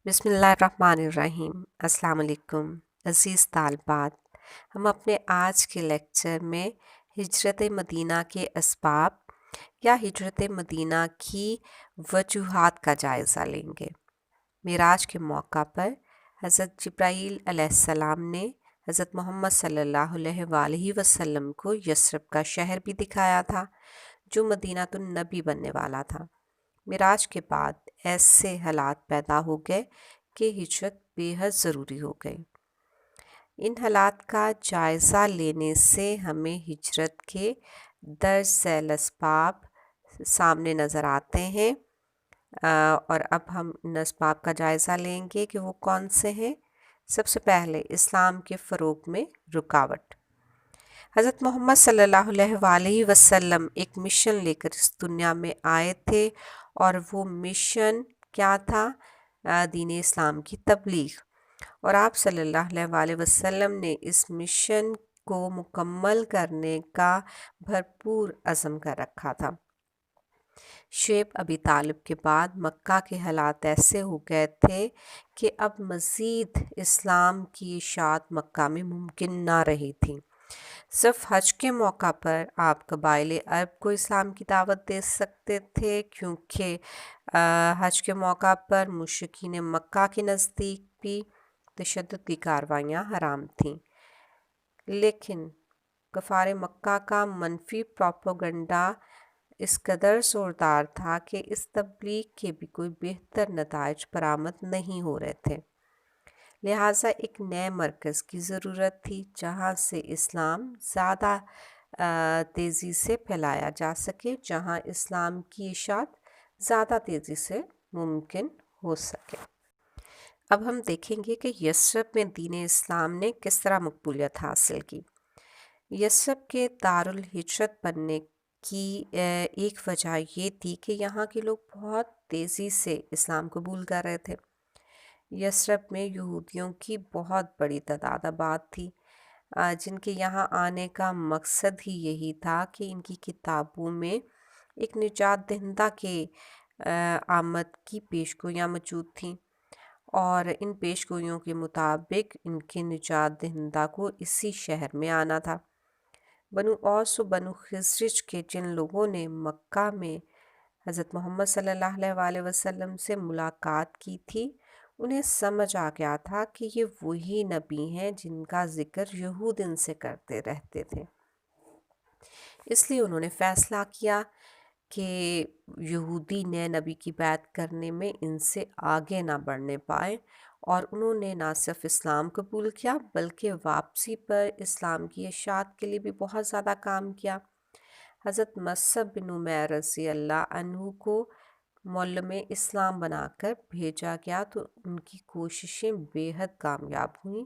بسم اللہ الرحمن الرحیم۔ السلام علیکم عزیز طالبات، ہم اپنے آج کے لیکچر میں ہجرت مدینہ کے اسباب یا ہجرت مدینہ کی وجوہات کا جائزہ لیں گے۔ معراج کے موقع پر حضرت جبرائیل علیہ السلام نے حضرت محمد صلی اللہ علیہ وآلہ وسلم کو یثرب کا شہر بھی دکھایا تھا جو مدینہ النبی بننے والا تھا۔ معراج کے بعد ایسے حالات پیدا ہو گئے کہ ہجرت بے حد ضروری ہو گئی۔ ان حالات کا جائزہ لینے سے ہمیں ہجرت کے درج ذیل اسباب سامنے نظر آتے ہیں، اور اب ہم ان اسباب کا جائزہ لیں گے کہ وہ کون سے ہیں۔ سب سے پہلے اسلام کے فروغ میں رکاوٹ۔ حضرت محمد صلی اللہ علیہ وآلہ وسلم ایک مشن لے کر اس دنیا میں آئے تھے، اور وہ مشن کیا تھا؟ دین اسلام کی تبلیغ، اور آپ صلی اللہ علیہ وآلہ وسلم نے اس مشن کو مکمل کرنے کا بھرپور عزم کر رکھا تھا۔ شعیب ابی طالب کے بعد مکہ کے حالات ایسے ہو گئے تھے کہ اب مزید اسلام کی اشاعت مکہ میں ممکن نہ رہی تھی۔ صرف حج کے موقع پر آپ قبائل عرب کو اسلام کی دعوت دے سکتے تھے، کیونکہ حج کے موقع پر مشرکین مکہ کے نزدیک بھی تشدد کی کارروائیاں حرام تھیں، لیکن کفار مکہ کا منفی پروپیگنڈا اس قدر زوردار تھا کہ اس تبلیغ کے بھی کوئی بہتر نتائج برآمد نہیں ہو رہے تھے۔ لہٰذا ایک نئے مرکز کی ضرورت تھی جہاں سے اسلام زیادہ تیزی سے پھیلایا جا سکے، جہاں اسلام کی اشاعت زیادہ تیزی سے ممکن ہو سکے۔ اب ہم دیکھیں گے کہ یثرب میں دین اسلام نے کس طرح مقبولیت حاصل کی۔ یثرب کے دارالہجرت بننے کی ایک وجہ یہ تھی کہ یہاں کے لوگ بہت تیزی سے اسلام قبول کر رہے تھے۔ یثرب میں یہودیوں کی بہت بڑی تعداد آباد تھی، جن کے یہاں آنے کا مقصد ہی یہی تھا کہ ان کی کتابوں میں ایک نجات دہندہ کے آمد کی پیشگوئیاں موجود تھیں، اور ان پیشگوئیوں کے مطابق ان کے نجات دہندہ کو اسی شہر میں آنا تھا۔ بنو اوس و بنو خزرج کے جن لوگوں نے مکہ میں حضرت محمد صلی اللہ علیہ وآلہ وسلم سے ملاقات کی تھی، انہیں سمجھ آ گیا تھا کہ یہ وہی نبی ہیں جن کا ذکر یہود ان سے کرتے رہتے تھے۔ اس لیے انہوں نے فیصلہ کیا کہ یہودی نئے نبی کی بیعت کرنے میں ان سے آگے نہ بڑھنے پائے، اور انہوں نے نہ صرف اسلام قبول کیا بلکہ واپسی پر اسلام کی اشاعت کے لیے بھی بہت زیادہ کام کیا۔ حضرت مصعب بن عمیر رضی اللہ عنہ کو معلم اسلام بنا کر بھیجا گیا، تو ان کی کوششیں بے حد کامیاب ہوئیں،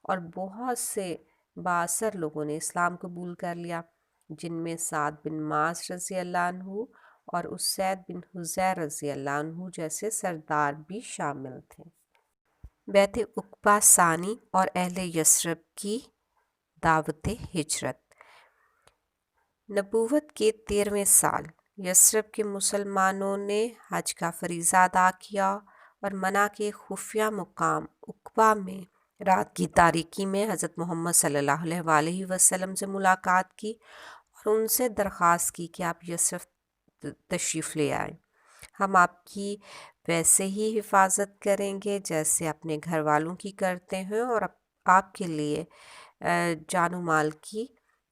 اور بہت سے بااثر لوگوں نے اسلام قبول کر لیا، جن میں سعد بن معاذ رضی اللہ عنہ اور اسید بن حضیر رضی اللہ عنہ جیسے سردار بھی شامل تھے۔ بیعت عقبہ ثانی اور اہل یثرب کی دعوت ہجرت۔ نبوت کے 13ویں سال یثرب کے مسلمانوں نے حج کا فریضہ ادا کیا اور منع کے خفیہ مقام عقبہ میں رات کی تاریکی میں حضرت محمد صلی اللہ علیہ وآلہ وسلم سے ملاقات کی، اور ان سے درخواست کی کہ آپ یثرب تشریف لے آئیں، ہم آپ کی ویسے ہی حفاظت کریں گے جیسے اپنے گھر والوں کی کرتے ہیں، اور آپ کے لیے جان و مال کی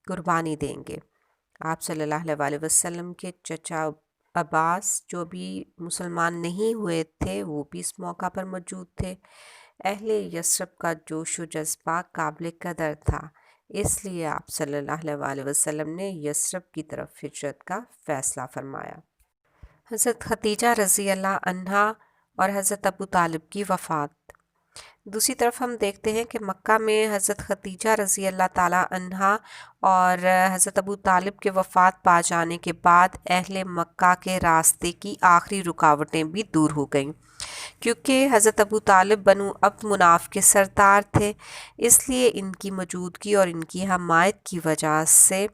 قربانی دیں گے۔ آپ صلی اللہ علیہ وآلہ وسلم کے چچا عباس جو بھی مسلمان نہیں ہوئے تھے وہ بھی اس موقع پر موجود تھے۔ اہل یثرب کا جوش و جذبہ قابل قدر تھا، اس لیے آپ صلی اللہ علیہ وآلہ وسلم نے یثرب کی طرف ہجرت کا فیصلہ فرمایا۔ حضرت خدیجہ رضی اللہ عنہا اور حضرت ابو طالب کی وفات۔ دوسری طرف ہم دیکھتے ہیں کہ مکہ میں حضرت خدیجہ رضی اللہ تعالی عنہا اور حضرت ابو طالب کے وفات پا جانے کے بعد اہل مکہ کے راستے کی آخری رکاوٹیں بھی دور ہو گئیں، کیونکہ حضرت ابو طالب بنو عبد مناف کے سردار تھے، اس لیے ان کی موجودگی اور ان کی حمایت کی وجہ سے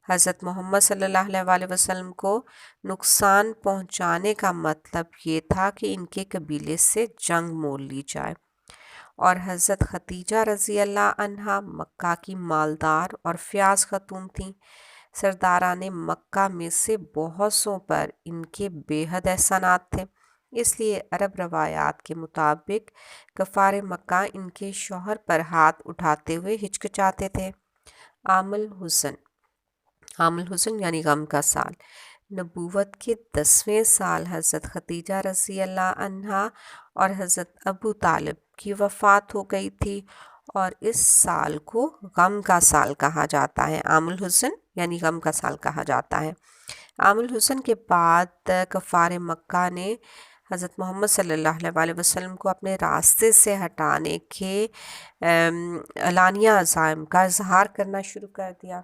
حضرت محمد صلی اللہ علیہ وسلم کو نقصان پہنچانے کا مطلب یہ تھا کہ ان کے قبیلے سے جنگ مول لی جائے، اور حضرت خدیجہ رضی اللہ عنہا مکہ کی مالدار اور فیاض خاتون تھیں۔ سرداران مکہ میں سے بہت سوں پر ان کے بے حد احسانات تھے، اس لیے عرب روایات کے مطابق کفار مکہ ان کے شوہر پر ہاتھ اٹھاتے ہوئے ہچکچاتے تھے۔ عام الحزن، عام الحزن یعنی غم کا سال۔ نبوت کے 10ویں سال حضرت خدیجہ رضی اللہ عنہا اور حضرت ابو طالب کی وفات ہو گئی تھی، اور اس سال کو غم کا سال کہا جاتا ہے۔ عام الحزن یعنی غم کا سال کہا جاتا ہے۔ عام الحزن کے بعد کفار مکہ نے حضرت محمد صلی اللہ علیہ وسلم کو اپنے راستے سے ہٹانے کے اعلانیہ عزائم کا اظہار کرنا شروع کر دیا۔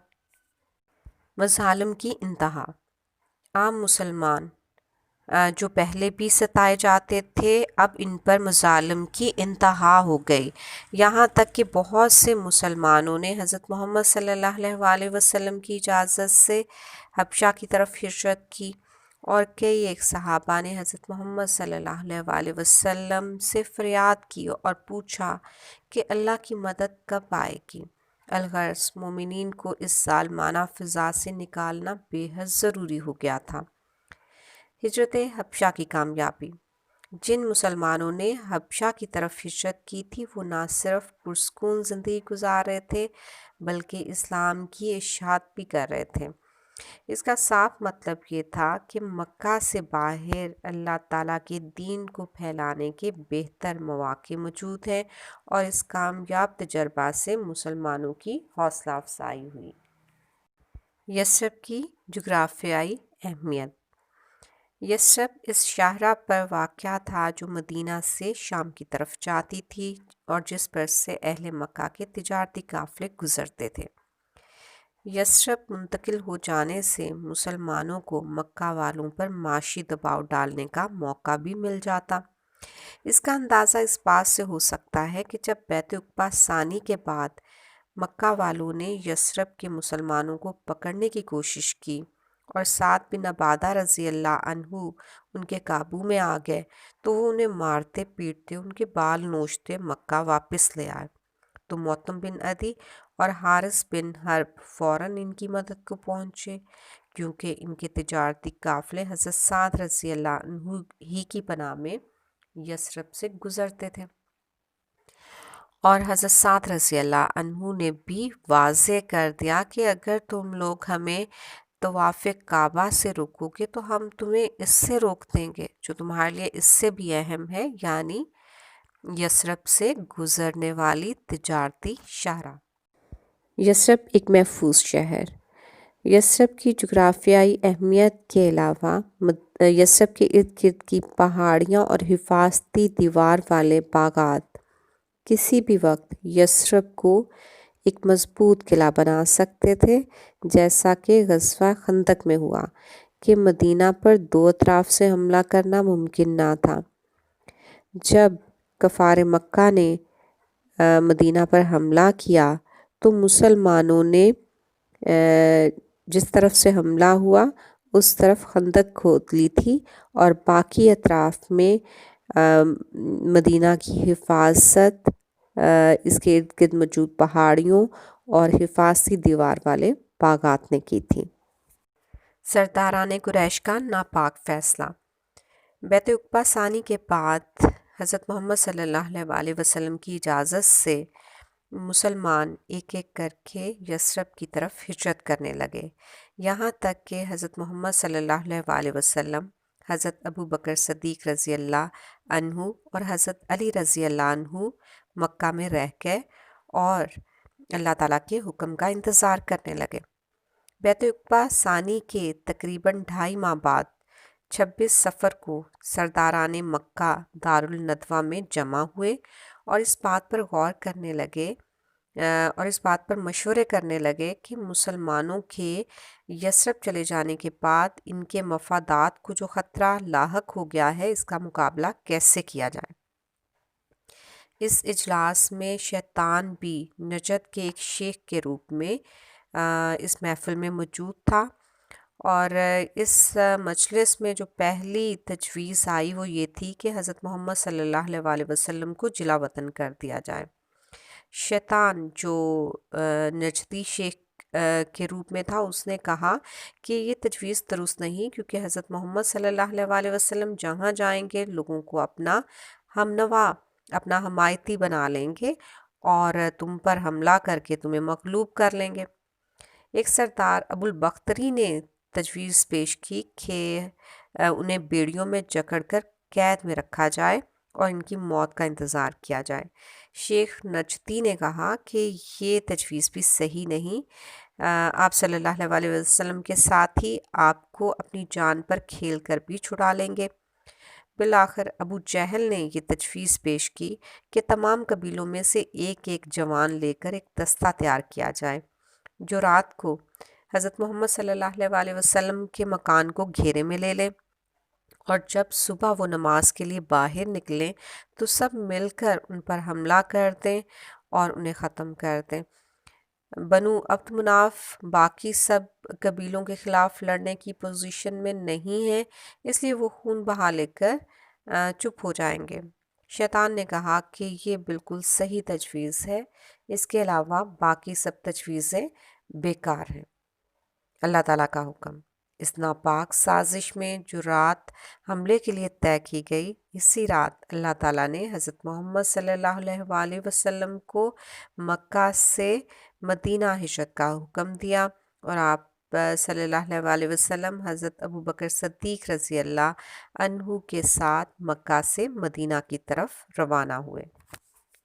مظالم کی انتہا۔ عام مسلمان جو پہلے بھی ستائے جاتے تھے، اب ان پر مظالم کی انتہا ہو گئی، یہاں تک کہ بہت سے مسلمانوں نے حضرت محمد صلی اللہ علیہ وسلم کی اجازت سے حبشہ کی طرف ہجرت کی، اور کئی ایک صحابہ نے حضرت محمد صلی اللہ علیہ وسلم سے فریاد کی اور پوچھا کہ اللہ کی مدد کب آئے گی۔ الغرض مومنین کو اس ظالمانہ فضا سے نکالنا بے حد ضروری ہو گیا تھا۔ ہجرت حبشہ کی کامیابی۔ جن مسلمانوں نے حبشہ کی طرف ہجرت کی تھی وہ نہ صرف پرسکون زندگی گزار رہے تھے بلکہ اسلام کی اشاعت بھی کر رہے تھے۔ اس کا صاف مطلب یہ تھا کہ مکہ سے باہر اللہ تعالیٰ کے دین کو پھیلانے کے بہتر مواقع موجود ہیں، اور اس کامیاب تجربہ سے مسلمانوں کی حوصلہ افزائی ہوئی۔ یثرب کی جغرافیائی اہمیت۔ یثرب اس شاہراہ پر واقع تھا جو مدینہ سے شام کی طرف جاتی تھی اور جس پر سے اہل مکہ کے تجارتی قافلے گزرتے تھے۔ یثرب منتقل ہو جانے سے مسلمانوں کو مکہ والوں پر معاشی دباؤ ڈالنے کا موقع بھی مل جاتا۔ اس کا اندازہ اس بات سے ہو سکتا ہے کہ جب بیعت عقبہ ثانی کے بعد مکہ والوں نے یثرب کے مسلمانوں کو پکڑنے کی کوشش کی اور سعد بن عبادہ رضی اللہ عنہ ان کے قابو میں آ گئے تو وہ انہیں مارتے پیٹتے ان کے بال نوچتے مکہ واپس لے آئے، تو معتم بن عدی اور حارث بن حرب فوراً ان کی مدد کو پہنچے، کیونکہ ان کے تجارتی قافلے حضرت سعد رضی اللہ عنہ ہی کی پناہ میں یثرب سے گزرتے تھے، اور حضرت سعد رضی اللہ عنہ نے بھی واضح کر دیا کہ اگر تم لوگ ہمیں طواف کعبہ سے روکو گے تو ہم تمہیں اس سے روک دیں گے جو تمہارے لیے اس سے بھی اہم ہے، یعنی یثرب سے گزرنے والی تجارتی شاہراہ۔ یثرب ایک محفوظ شہر۔ یثرب کی جغرافیائی اہمیت کے علاوہ یثرب کے ارد گرد کی پہاڑیاں اور حفاظتی دیوار والے باغات کسی بھی وقت یثرب کو ایک مضبوط قلعہ بنا سکتے تھے، جیسا کہ غزوہ خندق میں ہوا کہ مدینہ پر دو اطراف سے حملہ کرنا ممکن نہ تھا۔ جب کفار مکہ نے مدینہ پر حملہ کیا تو مسلمانوں نے جس طرف سے حملہ ہوا اس طرف خندق کھود لی تھی اور باقی اطراف میں مدینہ کی حفاظت اس کے ارد گرد موجود پہاڑیوں اور حفاظتی دیوار والے باغات نے کی تھی۔ سرداران قریش کا ناپاک فیصلہ۔ بیعت عقبہ ثانی کے بعد حضرت محمد صلی اللہ علیہ وسلم کی اجازت سے مسلمان ایک ایک کر کے یثرب کی طرف ہجرت کرنے لگے، یہاں تک کہ حضرت محمد صلی اللہ علیہ وسلم، حضرت ابو بکر صدیق رضی اللہ عنہ اور حضرت علی رضی اللہ عنہ مکہ میں رہ گئے اور اللہ تعالیٰ کے حکم کا انتظار کرنے لگے۔ بیعت عقبہ ثانی کے تقریباً 2.5 ماہ بعد 26 صفر کو سرداران مکہ دارالندوہ میں جمع ہوئے اور اس بات پر مشورے کرنے لگے کہ مسلمانوں کے یثرب چلے جانے کے بعد ان کے مفادات کو جو خطرہ لاحق ہو گیا ہے اس کا مقابلہ کیسے کیا جائے۔ اس اجلاس میں شیطان بھی نجد کے ایک شیخ کے روپ میں اس محفل میں موجود تھا، اور اس مجلس میں جو پہلی تجویز آئی وہ یہ تھی کہ حضرت محمد صلی اللہ علیہ وآلہ وسلم کو جلا وطن کر دیا جائے۔ شیطان جو نجدی شیخ کے روپ میں تھا، اس نے کہا کہ یہ تجویز درست نہیں، کیونکہ حضرت محمد صلی اللہ علیہ وآلہ وسلم جہاں جائیں گے لوگوں کو اپنا ہمنوا، اپنا حمایتی بنا لیں گے اور تم پر حملہ کر کے تمہیں مغلوب کر لیں گے۔ ایک سردار ابو البختری نے تجویز پیش کی کہ انہیں بیڑیوں میں جکڑ کر قید میں رکھا جائے اور ان کی موت کا انتظار کیا جائے۔ شیخ نجدی نے کہا کہ یہ تجویز بھی صحیح نہیں، آپ صلی اللہ علیہ وسلم کے ساتھ ہی آپ کو اپنی جان پر کھیل کر بھی چھڑا لیں گے۔ بالآخر ابو جہل نے یہ تجویز پیش کی کہ تمام قبیلوں میں سے ایک ایک جوان لے کر ایک دستہ تیار کیا جائے جو رات کو حضرت محمد صلی اللہ علیہ وآلہ وسلم کے مکان کو گھیرے میں لے لیں، اور جب صبح وہ نماز کے لیے باہر نکلیں تو سب مل کر ان پر حملہ کر دیں اور انہیں ختم کر دیں۔ بنو عبد مناف باقی سب قبیلوں کے خلاف لڑنے کی پوزیشن میں نہیں ہیں، اس لیے وہ خون بہا لے کر چپ ہو جائیں گے۔ شیطان نے کہا کہ یہ بالکل صحیح تجویز ہے، اس کے علاوہ باقی سب تجویزیں بیکار ہیں۔ اللہ تعالیٰ کا حکم، اس ناپاک سازش میں جو رات حملے کے لیے طے کی گئی، اسی رات اللہ تعالیٰ نے حضرت محمد صلی اللہ علیہ وآلہ وسلم کو مکہ سے مدینہ ہجرت کا حکم دیا، اور آپ صلی اللہ علیہ وآلہ وسلم حضرت ابو بکر صدیق رضی اللہ عنہ کے ساتھ مکہ سے مدینہ کی طرف روانہ ہوئے۔